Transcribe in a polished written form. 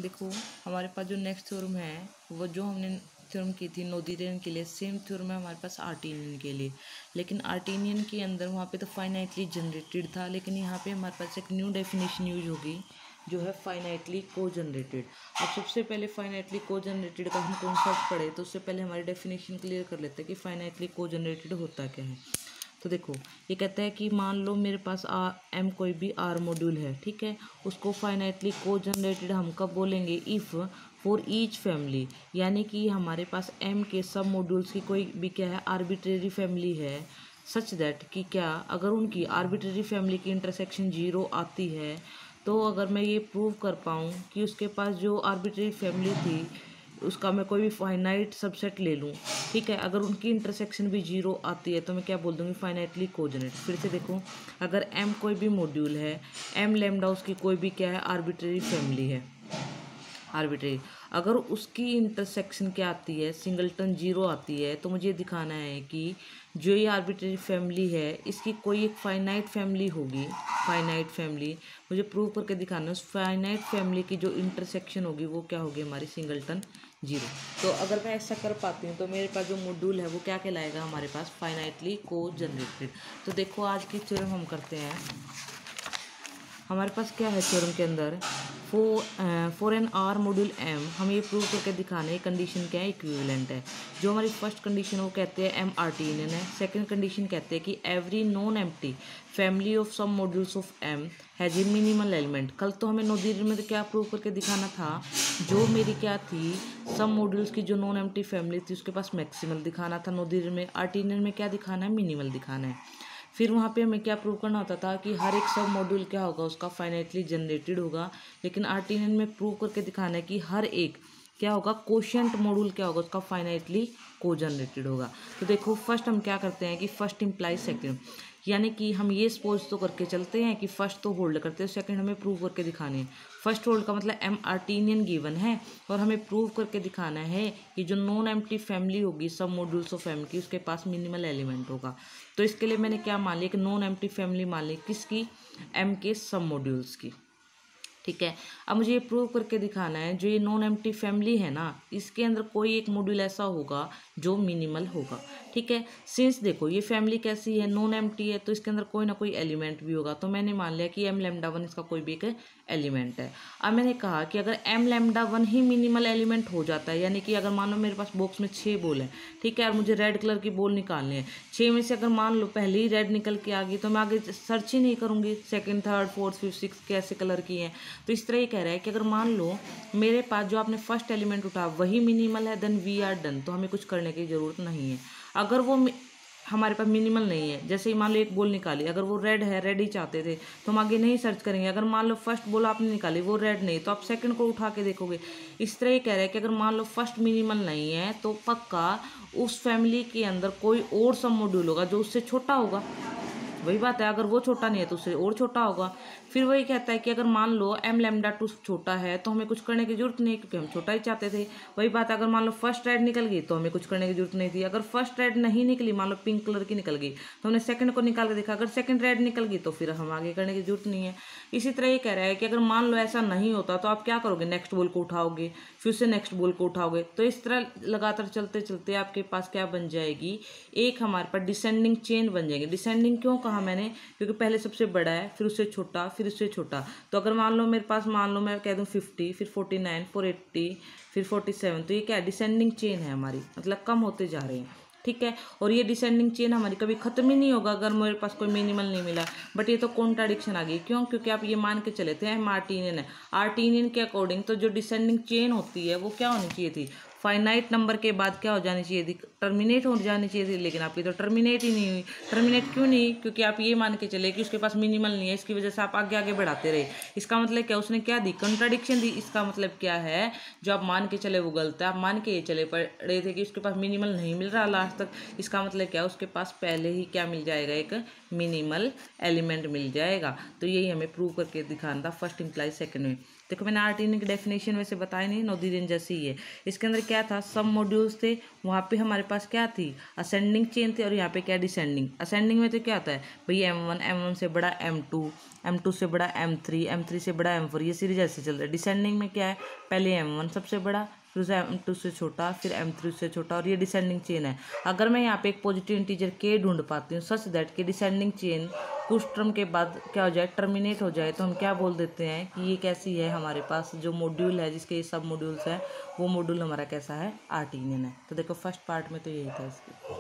देखो हमारे पास जो नेक्स्ट थ्योरम है वो जो हमने थ्योरम की थी नोथेरियन के लिए सेम थ्योरम है हमारे पास आर्टिनियन के लिए। लेकिन आर्टिनियन के अंदर वहाँ पे तो फाइनाइटली जनरेटेड था, लेकिन यहाँ पे हमारे पास एक न्यू डेफिनेशन यूज होगी जो है फाइनाइटली को जनरेटेड। अब सबसे पहले फाइनाइटली को जनरेटेड का हम कॉन्सेप्ट पढ़े तो उससे पहले हमारी डेफिनेशन क्लियर कर लेते हैं कि फाइनाइटली को जनरेटेड होता क्या है। तो देखो ये कहता है कि मान लो मेरे पास एम कोई भी आर मॉड्यूल है, ठीक है, उसको फाइनाइटली को जनरेटेड हम कब बोलेंगे, इफ़ फॉर ईच फैमिली, यानी कि हमारे पास एम के सब मॉड्यूल्स की कोई भी क्या है आर्बिट्रेरी फैमिली है, सच दैट कि क्या अगर उनकी आर्बिट्रेरी फैमिली की इंटरसेक्शन 0 आती है तो अगर मैं ये प्रूव कर पाऊँ कि उसके पास जो आर्बिट्रेरी फैमिली थी उसका मैं कोई भी फाइनाइट सबसेट ले लूँ, ठीक है, अगर उनकी इंटरसेक्शन भी 0 आती है तो मैं क्या बोल दूँगी, फाइनाइटली कोजेनेट। फिर से देखो, अगर एम कोई भी मॉड्यूल है, एम लैम्डा उसकी कोई भी क्या है आर्बिट्रेरी फैमिली है, आर्बिट्रेरी, अगर उसकी इंटरसेक्शन क्या आती है, सिंगलटन 0 आती है, तो मुझे दिखाना है कि जो ये आर्बिट्रेरी फैमिली है इसकी कोई एक फाइनाइट फैमिली होगी, फाइनाइट फैमिली मुझे प्रूव करके दिखाना है, उस फाइनाइट फैमिली की जो इंटरसेक्शन होगी वो क्या होगी, हमारी सिंगलटन 0। तो अगर मैं ऐसा कर पाती हूँ तो मेरे पास जो मॉड्यूल है वो क्या कहलाएगा, हमारे पास फाइनाइटली को जनरेटेड। तो देखो आज की थ्योरम हम करते हैं। हमारे पास क्या है थ्योरम के अंदर, for an R module M हम ये प्रूव करके दिखाने कंडीशन क्या है, इक्विवेलेंट है। जो हमारी फर्स्ट कंडीशन वो कहते हैं एम आर्टिनियन है। सेकंड कंडीशन कहते हैं कि every non empty family of sub modules of M has a minimal element. कल तो हमें नोथेरियन में तो क्या प्रूव करके दिखाना था, जो मेरी क्या थी सम मॉड्यूल्स की जो नॉन एम्प्टी फैमिली थी उसके पास मैक्सिमल दिखाना था, नोथेरियन में। आर्टिनियन में क्या दिखाना है, मिनिमल दिखाना है। फिर वहाँ पे हमें क्या प्रूव करना होता था कि हर एक सब मॉड्यूल क्या होगा, उसका फाइनाइटली जनरेटेड होगा। लेकिन आर्टिनियन में प्रूव करके दिखाना है कि हर एक क्या होगा, कोशेंट मॉड्यूल क्या होगा, उसका फाइनाइटली को जनरेटेड होगा। तो देखो फर्स्ट हम क्या करते हैं कि फर्स्ट इम्प्लाई सेकंड, यानी कि हम ये सपोज तो करके चलते हैं कि फर्स्ट तो होल्ड करते हैं, सेकंड हमें प्रूव करके दिखाने हैं। फर्स्ट होल्ड का मतलब एम आर्टिनियन गिवन है और हमें प्रूव करके दिखाना है कि जो नॉन एम्प्टी फैमिली होगी सब मॉड्यूल्स ऑफ एम की, उसके पास मिनिमल एलिमेंट होगा। तो इसके लिए मैंने क्या मान लिया कि नॉन एम्प्टी फैमिली मान ली, किसकी, एम के सब मॉड्यूल्स की, ठीक है। अब मुझे ये प्रूव करके दिखाना है जो ये नॉन एम्प्टी फैमिली है ना, इसके अंदर कोई एक मॉड्यूल ऐसा होगा जो मिनिमल होगा, ठीक है। सिंस देखो ये फैमिली कैसी है, नॉन एम्प्टी है, तो इसके अंदर कोई ना कोई एलिमेंट भी होगा। तो मैंने मान लिया कि एम लैम्डा 1 इसका कोई भी एक एलिमेंट है। अब मैंने कहा कि अगर एम लैम्डा 1 ही मिनिमल एलिमेंट हो जाता है, यानी कि अगर मान लो मेरे पास बॉक्स में 6 बॉल है, ठीक है, और मुझे रेड कलर की बॉल निकालनी है, 6 में से अगर मान लो पहले ही रेड निकल के आ गई तो मैं आगे सर्च ही नहीं करूँगी second third fourth fifth six कैसे कलर की हैं। तो इस तरह ये कह रहा है कि अगर मान लो मेरे पास जो आपने फर्स्ट एलिमेंट उठा वही मिनिमल है, देन वी आर डन, तो हमें कुछ करने की ज़रूरत नहीं है। अगर वो हमारे पास मिनिमल नहीं है, जैसे ही मान लो एक बॉल निकाली, अगर वो रेड है, रेड ही चाहते थे तो हम आगे नहीं सर्च करेंगे। अगर मान लो फर्स्ट बॉल आपने निकाली वो रेड नहीं, तो आप सेकंड को उठा के देखोगे। इस तरह ये कह रहा है कि अगर मान लो फर्स्ट मिनिमल नहीं है तो पक्का उस फैमिली के अंदर कोई और सब मॉड्यूल होगा जो उससे छोटा होगा। वही बात है, अगर वो छोटा नहीं है तो उससे और छोटा होगा। फिर वही कहता है कि अगर मान लो एम लैम्डा 2 छोटा है तो हमें कुछ करने की जरूरत नहीं, क्योंकि हम छोटा ही चाहते थे। वही बात है, अगर मान लो फर्स्ट रेड निकल गई तो हमें कुछ करने की जरूरत नहीं थी। अगर फर्स्ट रेड नहीं निकली, मान लो पिंक कलर की निकल गई, तो हमने सेकंड को निकाल के देखा, अगर सेकंड रेड निकल गई तो फिर हम आगे करने की जरूरत नहीं है। इसी तरह ये कह रहा है कि अगर मान लो ऐसा नहीं होता तो आप क्या करोगे, नेक्स्ट बॉल को उठाओगे, फिर से नेक्स्ट बॉल को उठाओगे। तो इस तरह लगातार चलते चलते आपके पास क्या बन जाएगी, एक हमारे पास डिसेंडिंग चेन बन जाएगी। डिसेंडिंग क्यों कहा मैंने, क्योंकि पहले सबसे बड़ा है, फिर उससे छोटा, फिर उससे छोटा। तो अगर मान लो मेरे पास, मान लो मैं कह दूं 50, फिर 49, फिर 80, फिर 47, तो ये क्या है, डिसेंडिंग चेन है हमारी, मतलब कम होते जा रहे हैं, ठीक है। और ये डिसेंडिंग चेन हमारी कभी खत्म ही नहीं होगा अगर मेरे पास कोई मिनिमल नहीं मिला। बट ये तो कॉन्ट्राडिक्शन आ गई, क्यों, क्योंकि आप ये मान के चले थे हम आर्टिनियन है, आर्टिनियन के अकॉर्डिंग तो जो डिसेंडिंग चेन होती है वो क्या होनी चाहिए थी, फाइनाइट नंबर के बाद क्या हो जानी चाहिए थी, टर्मिनेट हो जानी चाहिए थी। लेकिन आपकी तो टर्मिनेट ही नहीं हुई। टर्मिनेट क्यों नहीं, क्योंकि आप ये मान के चले कि उसके पास मिनिमल नहीं है, इसकी वजह से आप आगे आगे बढ़ाते रहे। इसका मतलब क्या, उसने क्या दी, कंट्राडिक्शन दी। इसका मतलब क्या है, जो आप मान के चले वो गलत है। आप मान के ये चले पड़े थे कि उसके पास मिनिमल नहीं मिल रहा लास्ट तक, इसका मतलब क्या, उसके पास पहले ही क्या मिल जाएगा, एक मिनिमल एलिमेंट मिल जाएगा। तो यही हमें प्रूव करके दिखाना था फर्स्ट इंप्लाई सेकंड में। देखो मैंने आर्टिनियन की डेफिनेशन वैसे बताई नहीं, नोथेरियन जैसी ही है। इसके अंदर क्या था, सब मॉड्यूल्स थे, वहाँ पे हमारे पास क्या थी, असेंडिंग चेन थी, और यहाँ पे क्या डिसेंडिंग। असेंडिंग में तो क्या होता है भाई M1 से बड़ा M2, M2 से बड़ा M3 से बड़ा M4, ये सीरीज ऐसे चल रहा है। डिसेंडिंग में क्या है, पहले M1 सबसे बड़ा, फिर उसे M2 से छोटा, फिर M3 से छोटा, और ये डिसेंडिंग चेन है। अगर मैं यहाँ पे एक पॉजिटिव इंटीजर k ढूंढ पाती हूँ सच दैट कि डिसेंडिंग चेन कुछ टर्म के बाद क्या हो जाए, टर्मिनेट हो जाए, तो हम क्या बोल देते हैं कि ये कैसी है, हमारे पास जो मॉड्यूल है जिसके ये सब मॉड्यूल्स हैं वो मॉड्यूल हमारा कैसा है, आर्टिनियन है। तो देखो फर्स्ट पार्ट में तो यही था इसके।